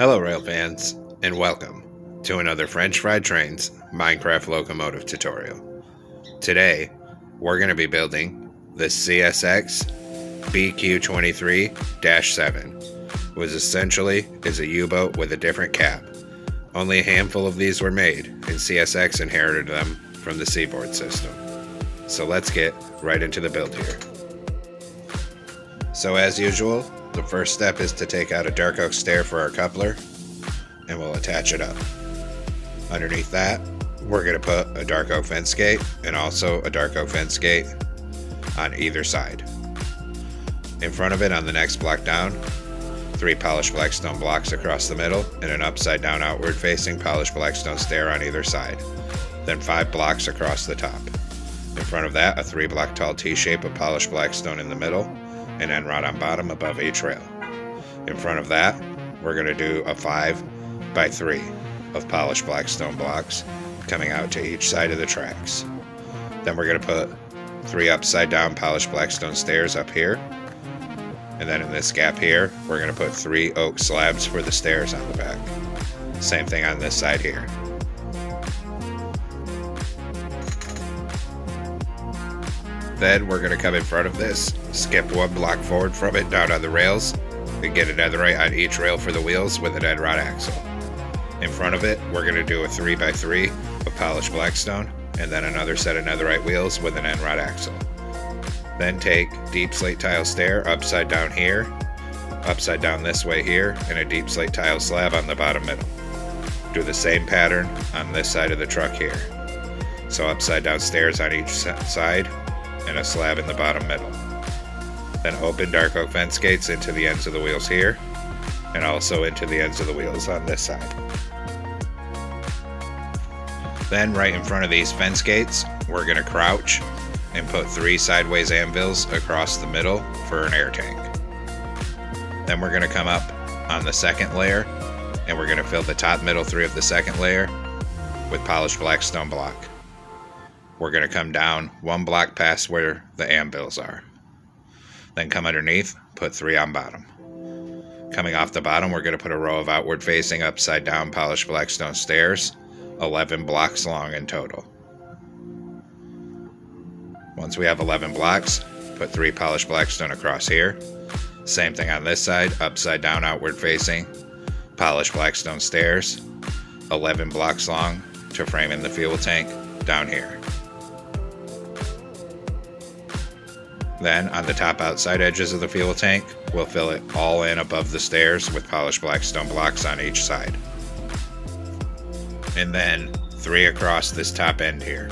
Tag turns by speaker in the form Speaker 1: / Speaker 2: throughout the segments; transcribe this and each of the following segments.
Speaker 1: Hello rail fans, and welcome to another French Fried Trains Minecraft locomotive tutorial. Today, we're going to be building the CSX BQ23-7, which essentially is a U-boat with a different cap. Only a handful of these were made, and CSX inherited them from the Seaboard system. So let's get right into the build here. So as usual, the first step is to take out a dark oak stair for our coupler, and we'll attach it up. Underneath that, we're going to put a dark oak fence gate and also a dark oak fence gate on either side. In front of it, on the next block down, 3 polished blackstone blocks across the middle and an upside down outward facing polished blackstone stair on either side. Then 5 blocks across the top. In front of that, a 3 block tall T-shape of polished blackstone in the middle and end rod on bottom above each rail. In front of that, we're going to do a 5 by 3 of polished blackstone blocks coming out to each side of the tracks. Then we're going to put 3 upside down polished blackstone stairs up here. And then in this gap here, we're going to put 3 oak slabs for the stairs on the back. Same thing on this side here. Then we're going to come in front of this, skip 1 block forward from it down on the rails, and get a netherite on each rail for the wheels with an end rod axle. In front of it, we're going to do a 3 by 3 of polished blackstone, and then another set of netherite wheels with an end rod axle. Then take deep slate tile stair upside down here, upside down this way here, and a deep slate tile slab on the bottom middle. Do the same pattern on this side of the truck here. So upside down stairs on each side, and a slab in the bottom middle. Then open dark oak fence gates into the ends of the wheels here, and also into the ends of the wheels on this side. Then right in front of these fence gates, we're going to crouch and put 3 sideways anvils across the middle for an air tank. Then we're going to come up on the second layer, and we're going to fill the top middle 3 of the second layer with polished blackstone block. We're going to come down 1 block past where the anvils are. Then come underneath, put 3 on bottom. Coming off the bottom, we're going to put a row of outward facing upside down polished blackstone stairs, 11 blocks long in total. Once we have 11 blocks, put 3 polished blackstone across here. Same thing on this side, upside down outward facing, polished blackstone stairs, 11 blocks long to frame in the fuel tank down here. Then, on the top outside edges of the fuel tank, we'll fill it all in above the stairs with polished blackstone blocks on each side. And then 3 across this top end here.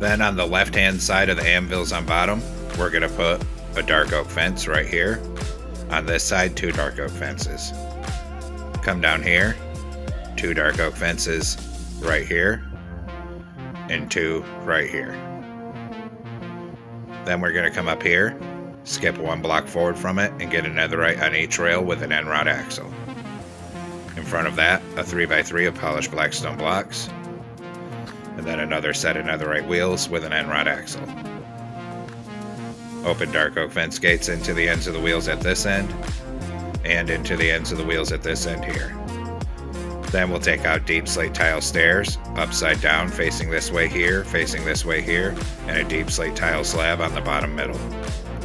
Speaker 1: Then on the left-hand side of the anvils on bottom, we're going to put a dark oak fence right here. On this side, 2 dark oak fences. Come down here, 2 dark oak fences right here, and 2 right here. Then we're going to come up here, skip 1 block forward from it, and get a netherite on each rail with an end rod axle. In front of that, a 3 by 3 of polished blackstone blocks, and then another set of netherite wheels with an end rod axle. Open dark oak fence gates into the ends of the wheels at this end, and into the ends of the wheels at this end here. Then we'll take out deep slate tile stairs, upside down, facing this way here, and a deep slate tile slab on the bottom middle.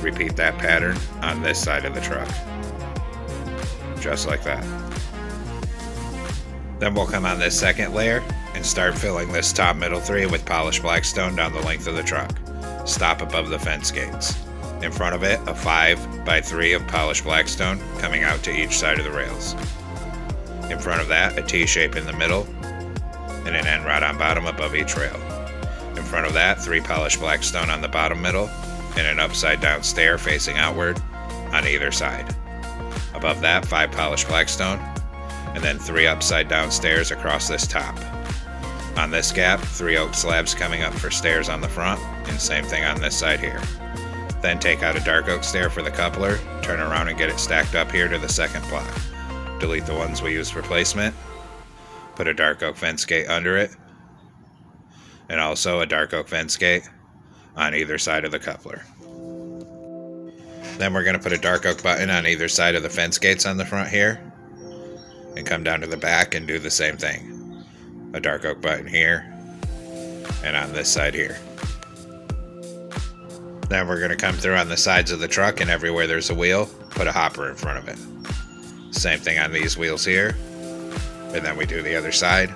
Speaker 1: Repeat that pattern on this side of the truck. Just like that. Then we'll come on this second layer and start filling this top middle 3 with polished blackstone down the length of the truck. Stop above the fence gates. In front of it, a 5 by 3 of polished blackstone coming out to each side of the rails. In front of that, a T-shape in the middle, and an end rod on bottom above each rail. In front of that, 3 polished blackstone on the bottom middle, and an upside down stair facing outward on either side. Above that, 5 polished blackstone, and then 3 upside down stairs across this top. On this gap, 3 oak slabs coming up for stairs on the front, and same thing on this side here. Then take out a dark oak stair for the coupler, turn around and get it stacked up here to the second block. Delete the ones we used for placement, put a dark oak fence gate under it, and also a dark oak fence gate on either side of the coupler. Then we're going to put a dark oak button on either side of the fence gates on the front here, and come down to the back and do the same thing. A dark oak button here, and on this side here. Then we're going to come through on the sides of the truck, and everywhere there's a wheel, put a hopper in front of it. Same thing on these wheels here. And then we do the other side.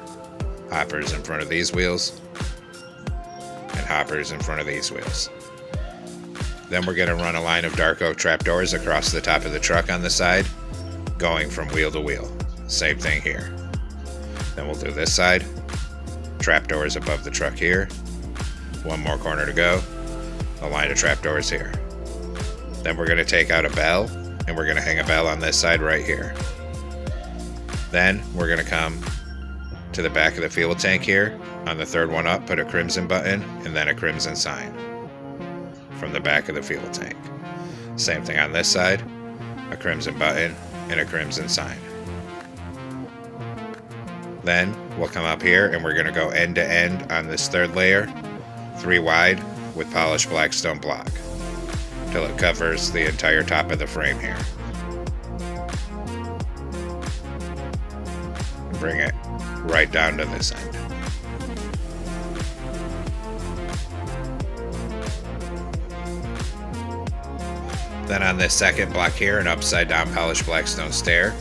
Speaker 1: Hoppers in front of these wheels, and hoppers in front of these wheels. Then we're going to run a line of dark oak trapdoors across the top of the truck on the side, going from wheel to wheel. Same thing here. Then we'll do this side. Trapdoors above the truck here. One more corner to go. A line of trapdoors here. Then we're going to take out a bell, and we're going to hang a bell on this side right here. Then we're going to come to the back of the fuel tank here. On the third one up, put a crimson button and then a crimson sign from the back of the fuel tank. Same thing on this side, a crimson button and a crimson sign. Then we'll come up here and we're going to go end to end on this third layer, 3 wide with polished blackstone block, till it covers the entire top of the frame here. Bring it right down to this end. Then on this second block here, an upside down polished blackstone stair.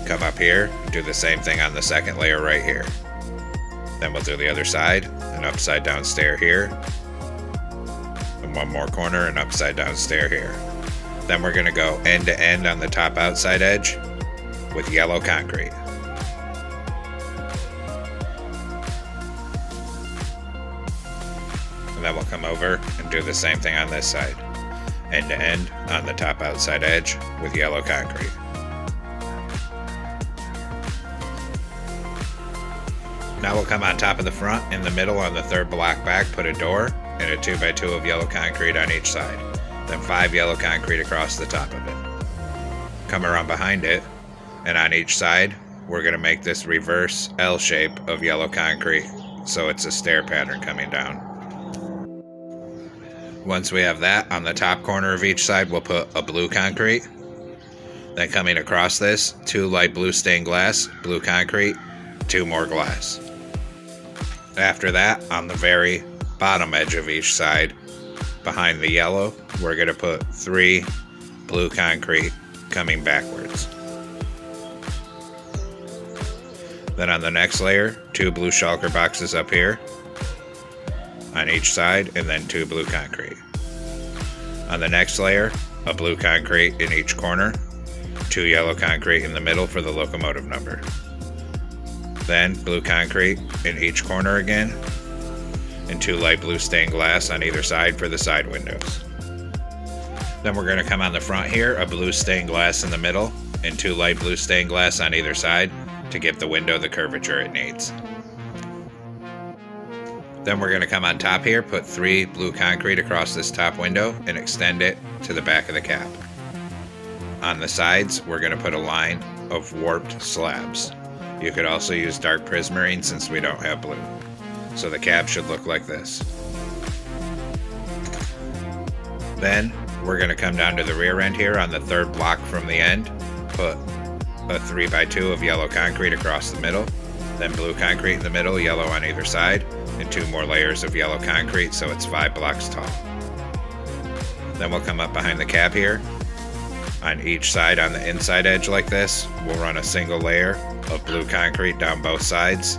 Speaker 1: Come up here, do the same thing on the second layer right here. Then we'll do the other side, an upside down stair here. And one more corner, an upside down stair here. Then we're going to go end to end on the top outside edge with yellow concrete. And then we'll come over and do the same thing on this side. End to end on the top outside edge with yellow concrete. Now we'll come on top of the front, in the middle on the third block back, put a door and a 2x2 of yellow concrete on each side. Then 5 yellow concrete across the top of it. Come around behind it, and on each side, we're going to make this reverse L shape of yellow concrete, so it's a stair pattern coming down. Once we have that, on the top corner of each side, we'll put a blue concrete. Then coming across this, 2 light blue stained glass, blue concrete, 2 more glass. After that, on the very bottom edge of each side, behind the yellow, we're going to put 3 blue concrete coming backwards. Then on the next layer, 2 blue shulker boxes up here on each side, and then 2 blue concrete. On the next layer, a blue concrete in each corner, 2 yellow concrete in the middle for the locomotive number. Then blue concrete in each corner again, and 2 light blue stained glass on either side for the side windows. Then we're going to come on the front here, a blue stained glass in the middle, and 2 light blue stained glass on either side to give the window the curvature it needs. Then we're going to come on top here, put 3 blue concrete across this top window and extend it to the back of the cab. On the sides, we're going to put a line of warped slabs. You could also use dark prismarine since we don't have blue. So the cab should look like this. Then we're going to come down to the rear end here on the third block from the end, put a 3x2 of yellow concrete across the middle, then blue concrete in the middle, yellow on either side, and 2 more layers of yellow concrete so it's 5 blocks tall. Then we'll come up behind the cab here. On each side on the inside edge like this, we'll run a single layer of blue concrete down both sides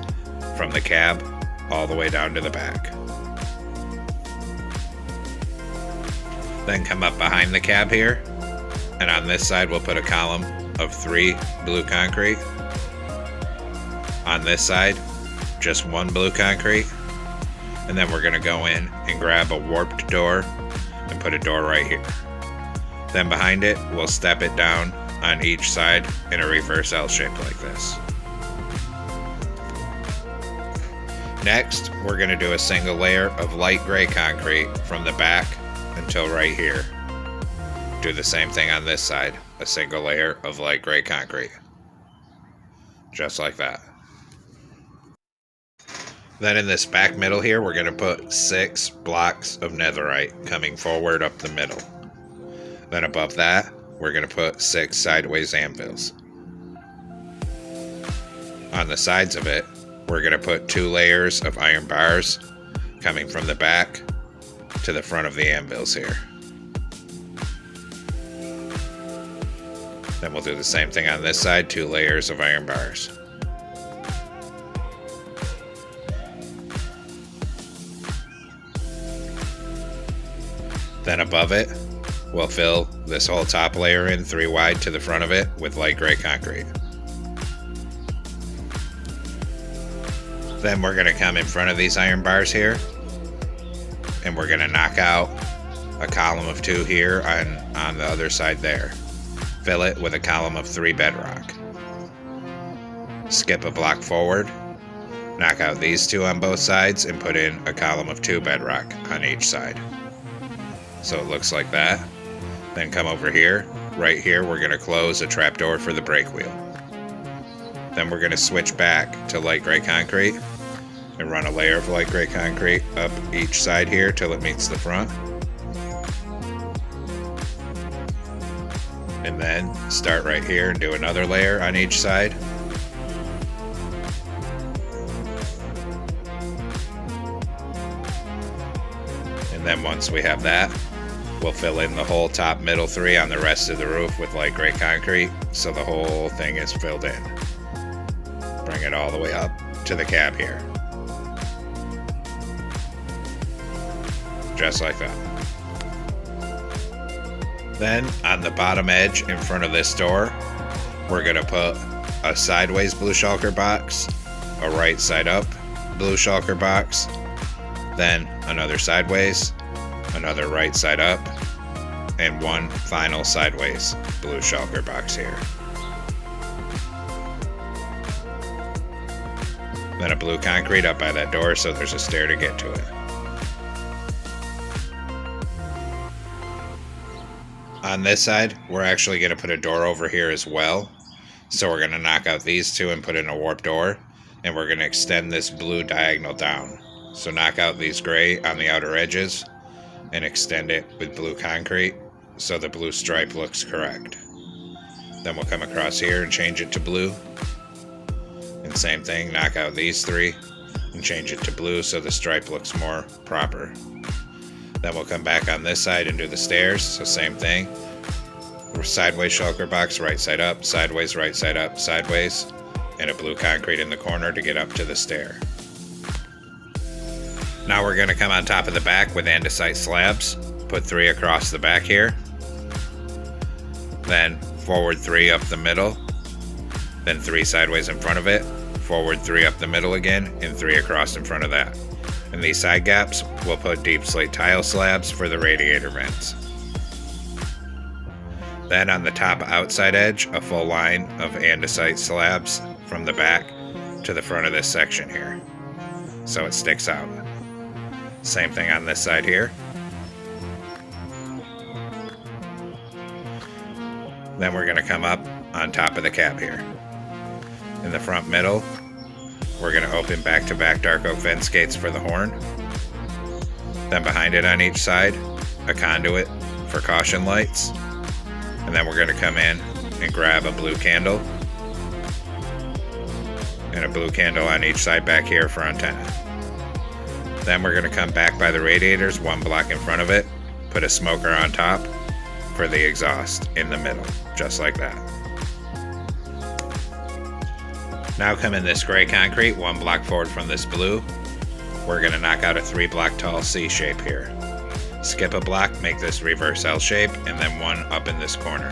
Speaker 1: from the cab all the way down to the back. Then come up behind the cab here, and on this side we'll put a column of 3 blue concrete. On this side, just 1 blue concrete. And then we're going to go in and grab a warped door and put a door right here. Then behind it, we'll step it down on each side in a reverse L shape like this. Next, we're going to do a single layer of light gray concrete from the back until right here. Do the same thing on this side, a single layer of light gray concrete. Just like that. Then in this back middle here, we're going to put 6 blocks of netherite coming forward up the middle. Then above that, we're going to put 6 sideways anvils. On the sides of it, we're going to put 2 layers of iron bars coming from the back to the front of the anvils here. Then we'll do the same thing on this side, 2 layers of iron bars. Then above it, we'll fill this whole top layer in 3 wide to the front of it with light gray concrete. Then we're going to come in front of these iron bars here, and we're going to knock out a column of 2 here on the other side there. Fill it with a column of 3 bedrock. Skip a block forward, knock out these 2 on both sides, and put in a column of 2 bedrock on each side. So it looks like that. Then come over here. Right here, we're going to close a trapdoor for the brake wheel. Then we're going to switch back to light gray concrete and run a layer of light gray concrete up each side here till it meets the front. And then start right here and do another layer on each side. And then once we have that, we'll fill in the whole top middle 3 on the rest of the roof with light gray concrete so the whole thing is filled in. Bring it all the way up to the cab here. Just like that. Then on the bottom edge in front of this door, we're going to put a sideways blue shulker box, a right side up blue shulker box, then another sideways, another right side up, and one final sideways blue shulker box here. Then a blue concrete up by that door so there's a stair to get to it. On this side, we're actually going to put a door over here as well. So we're going to knock out these 2 and put in a warp door. And we're going to extend this blue diagonal down. So knock out these gray on the outer edges and extend it with blue concrete so the blue stripe looks correct. Then we'll come across here and change it to blue. And same thing, knock out these 3 and change it to blue so the stripe looks more proper. Then we'll come back on this side and do the stairs, so same thing. Sideways shulker box, right side up, sideways, right side up, sideways, and a blue concrete in the corner to get up to the stair. Now we're going to come on top of the back with andesite slabs, put 3 across the back here, then forward 3 up the middle, then 3 sideways in front of it, forward 3 up the middle again, and 3 across in front of that. In these side gaps, we'll put deep slate tile slabs for the radiator vents. Then on the top outside edge, a full line of andesite slabs from the back to the front of this section here, so it sticks out. Same thing on this side here. Then we're going to come up on top of the cab here. In the front middle, we're going to open back-to-back dark oak fence gates for the horn. Then behind it on each side, a conduit for caution lights. And then we're going to come in and grab a blue candle. And a blue candle on each side back here for antenna. Then we're going to come back by the radiators 1 block in front of it, put a smoker on top for the exhaust in the middle, just like that. Now come in this gray concrete 1 block forward from this blue. We're going to knock out a 3 block tall C shape here. Skip a block, make this reverse L shape, and then 1 up in this corner.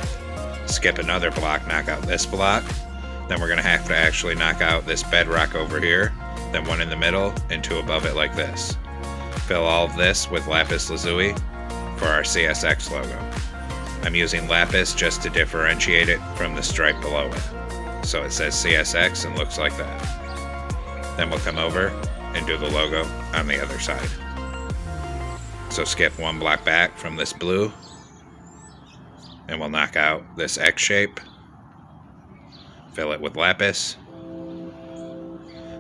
Speaker 1: Skip another block, knock out this block. Then we're going to have to actually knock out this bedrock over here, then 1 in the middle, and 2 above it like this. Fill all of this with lapis lazuli for our CSX logo. I'm using lapis just to differentiate it from the stripe below it. So it says CSX and looks like that. Then we'll come over and do the logo on the other side. So skip 1 block back from this blue, and we'll knock out this X shape, fill it with lapis,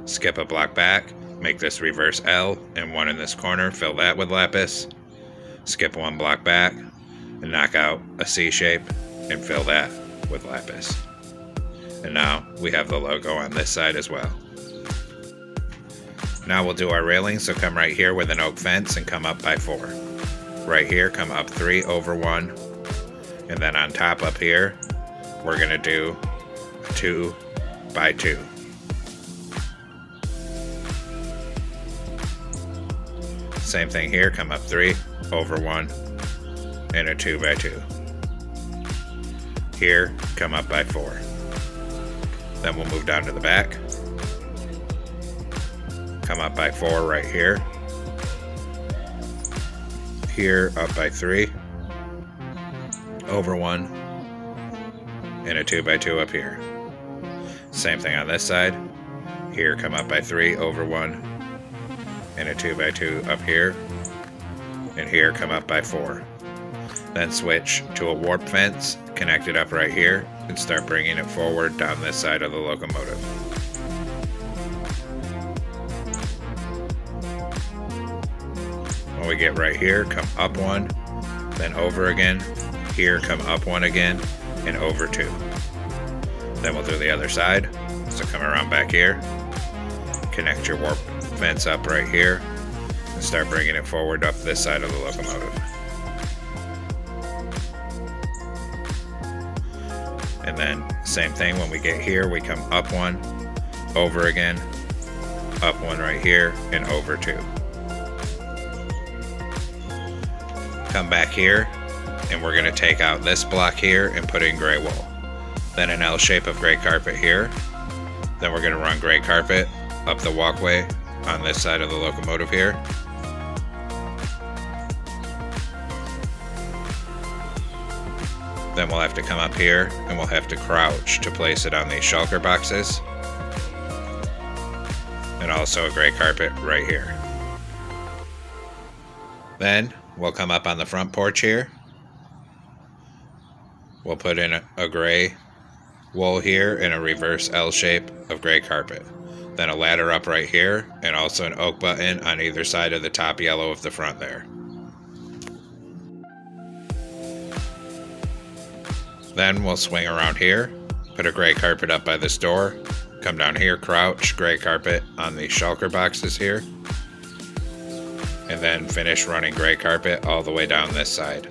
Speaker 1: skip a block back, make this reverse L and 1 in this corner, fill that with lapis, skip 1 block back, and knock out a C shape and fill that with lapis. And now we have the logo on this side as well. Now we'll do our railing, so come right here with an oak fence and come up by 4. Right here, come up 3 over 1. And then on top up here, we're going to do 2 by 2. Same thing here, come up 3 over 1 and a 2 by 2. Here, come up by 4. Then we'll move down to the back. Come up by 4 right here. Here, up by 3. Over 1. And a 2 by 2 up here. Same thing on this side. Here, come up by 3 over 1. And a 2 by 2 up here. And here, come up by 4. Then switch to a warp fence, connect it up right here, and start bringing it forward down this side of the locomotive. When we get right here, come up 1, then over again. Here, come up 1 again, and over 2. Then we'll do the other side. So come around back here, connect your warp fence up right here, and start bringing it forward up this side of the locomotive. And then same thing, when we get here, we come up 1, over again, up 1 right here, and over 2. Come back here, and we're going to take out this block here and put in gray wool. Then an L shape of gray carpet here. Then we're going to run gray carpet up the walkway on this side of the locomotive here. Then we'll have to come up here and we'll have to crouch to place it on these shulker boxes. And also a gray carpet right here. Then we'll come up on the front porch here. We'll put in a gray wool here and a reverse L shape of gray carpet. Then a ladder up right here and also an oak button on either side of the top yellow of the front there. Then we'll swing around here, put a gray carpet up by this door, come down here, crouch, gray carpet on these shulker boxes here, and then finish running gray carpet all the way down this side,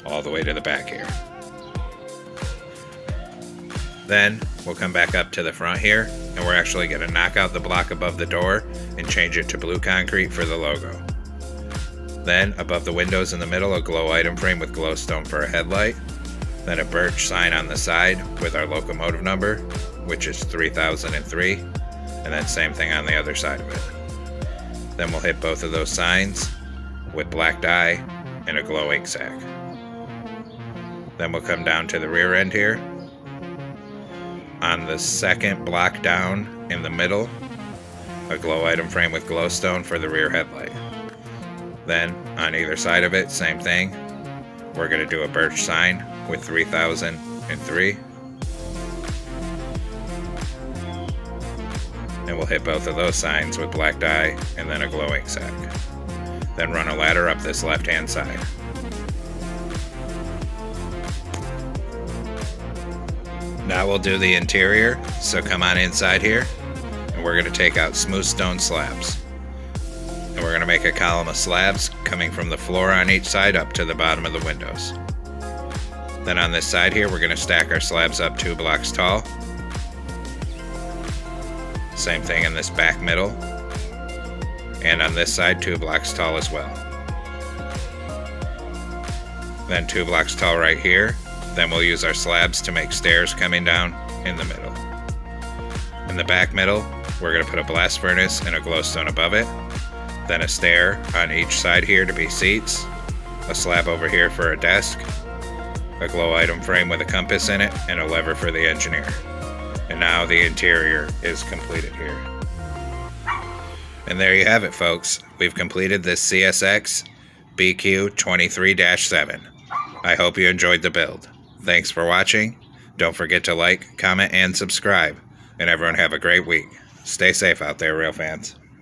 Speaker 1: all the way to the back here. Then we'll come back up to the front here, and we're actually going to knock out the block above the door and change it to blue concrete for the logo. Then above the windows in the middle, a glow item frame with glowstone for a headlight. Then a birch sign on the side with our locomotive number, which is 3003, and then same thing on the other side of it. Then we'll hit both of those signs with black dye and a glow ink sac. Then we'll come down to the rear end here. On the second block down in the middle, a glow item frame with glowstone for the rear headlight. Then on either side of it, same thing. We're going to do a birch sign with 3003. And we'll hit both of those signs with black dye and then a glow ink sac. Then run a ladder up this left-hand side. Now we'll do the interior, so come on inside here, and we're going to take out smooth stone slabs. And we're going to make a column of slabs coming from the floor on each side up to the bottom of the windows. Then on this side here, we're going to stack our slabs up 2 blocks tall. Same thing in this back middle. And on this side, 2 blocks tall as well. Then 2 blocks tall right here. Then we'll use our slabs to make stairs coming down in the middle. In the back middle, we're going to put a blast furnace and a glowstone above it. Then a stair on each side here to be seats. A slab over here for a desk. A glow item frame with a compass in it, and a lever for the engineer. And now the interior is completed here. And there you have it, folks. We've completed this CSX BQ23-7. I hope you enjoyed the build. Thanks for watching. Don't forget to like, comment, and subscribe. And everyone have a great week. Stay safe out there, rail fans.